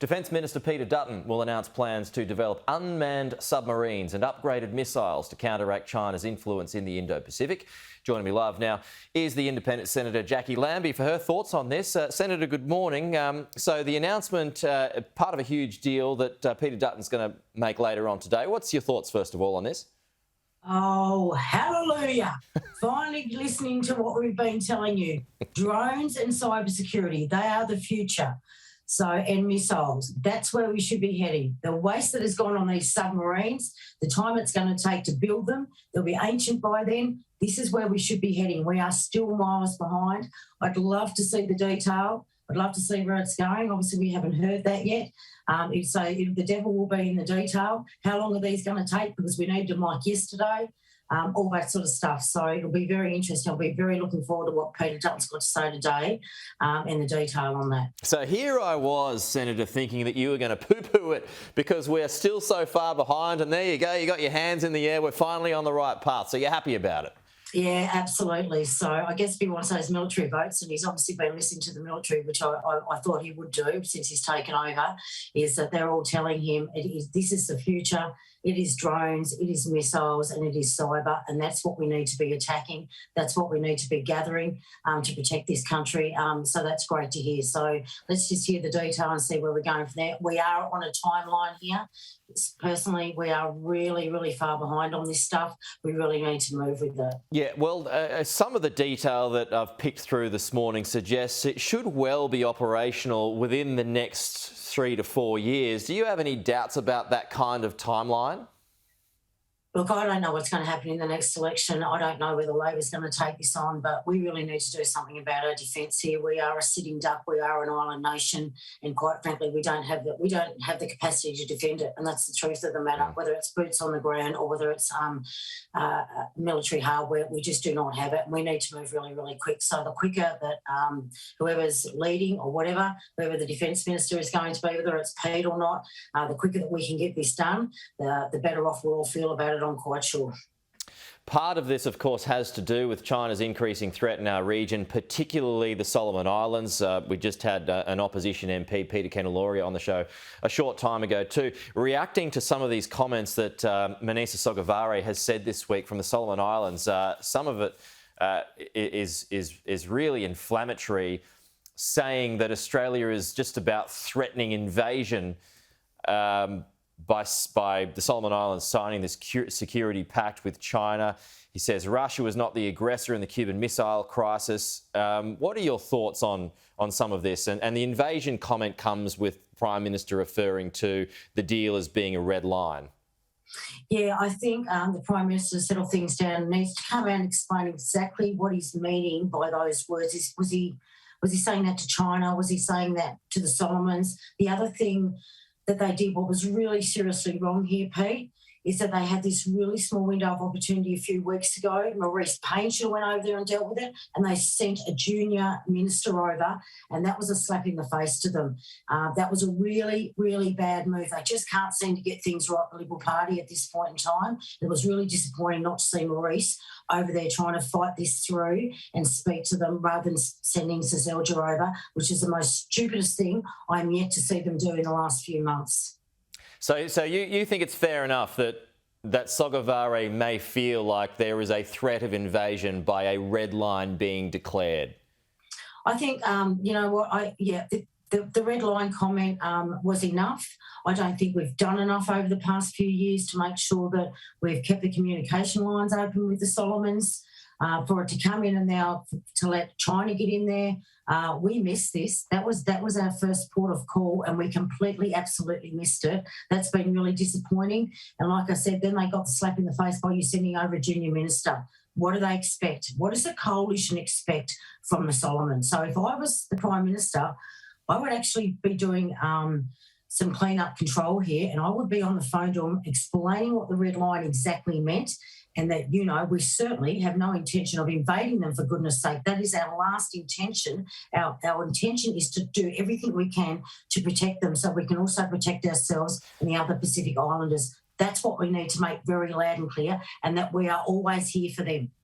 Defence Minister Peter Dutton will announce plans to develop unmanned submarines and upgraded missiles to counteract China's influence in the Indo-Pacific. Joining me live now is the independent Senator Jacqui Lambie for her thoughts on this. Senator, good morning. So the announcement, part of a huge deal that Peter Dutton's going to make later on today. What's your thoughts, first of all, on this? Oh, hallelujah. Finally listening to what we've been telling you. Drones and cybersecurity, they are the future. So, and missiles, that's where we should be heading. The waste that has gone on these submarines, the time it's going to take to build them, they'll be ancient by then. This is where we should be heading. We are still miles behind. I'd love to see the detail. I'd love to see where it's going. Obviously, we haven't heard that yet. So the devil will be in the detail. How long are these going to take? Because we need them like yesterday. All that sort of stuff. So it'll be very interesting. I'll be very looking forward to what Peter Dutton's got to say today and the detail on that. So here I was, Senator, thinking that you were going to poo-poo it because we're still so far behind. And there you go. You got your hands in the air. We're finally on the right path. So you're happy about it? Yeah, absolutely. So I guess if he wants those military votes, and he's obviously been listening to the military, which I thought he would do since he's taken over, is that they're all telling him this is the future. It is drones, it is missiles, and it is cyber, and that's what we need to be attacking. That's what we need to be gathering to protect this country. So that's great to hear. So let's just hear the detail and see where we're going from there. We are on a timeline here. Personally, we are really, really far behind on this stuff. We really need to move with it. Yeah, well, some of the detail that I've picked through this morning suggests it should well be operational within the next 3 to 4 years. Do you have any doubts about that kind of timeline? Look, I don't know what's going to happen in the next election. I don't know whether Labor's going to take this on, but we really need to do something about our defence here. We are a sitting duck. We are an island nation, and quite frankly, we don't have the capacity to defend it. And that's the truth of the matter. Whether it's boots on the ground or whether it's military hardware, we just do not have it. And we need to move really, really quick. So the quicker that whoever's leading or whatever, whoever the Defence Minister is going to be, whether it's Pete or not, the quicker that we can get this done, the better off we'll all feel about it. I'm quite sure. Part of this, of course, has to do with China's increasing threat in our region, particularly the Solomon Islands. We just had an opposition MP, Peter Kenneloria, on the show a short time ago too, reacting to some of these comments that Manisa Sogavare has said this week from the Solomon Islands. Some of it is really inflammatory, saying that Australia is just about threatening invasion by the Solomon Islands signing this security pact with China. He says Russia was not the aggressor in the Cuban Missile Crisis. What are your thoughts on some of this? And the invasion comment comes with Prime Minister referring to the deal as being a red line. Yeah, I think the Prime Minister to settle things down needs to come out and explain exactly what he's meaning by those words. Was he saying that to China? Was he saying that to the Solomons? The other thing that they did, what was really seriously wrong here, Pete, is that they had this really small window of opportunity a few weeks ago. Maurice Payne should have went over there and dealt with it, and they sent a junior minister over, and that was a slap in the face to them. That was a really, really bad move. They just can't seem to get things right, the Liberal Party, at this point in time. It was really disappointing not to see Maurice over there trying to fight this through and speak to them rather than sending Seselja over, which is the most stupidest thing I'm yet to see them do in the last few months. So you think it's fair enough that Sogavare may feel like there is a threat of invasion by a red line being declared? I think, you know what, the red line comment was enough. I don't think we've done enough over the past few years to make sure that we've kept the communication lines open with the Solomons. For it to come in and now to let China get in there, we missed this. That was our first port of call, and we completely, absolutely missed it. That's been really disappointing. And like I said, then they got the slap in the face by you sending over a junior minister. What do they expect? What does the coalition expect from the Solomons? So if I was the Prime Minister, I would actually be doing some clean-up control here, and I would be on the phone to them explaining what the red line exactly meant, and that, you know, we certainly have no intention of invading them, for goodness sake. That is our last intention. Our intention is to do everything we can to protect them so we can also protect ourselves and the other Pacific Islanders. That's what we need to make very loud and clear, and that we are always here for them.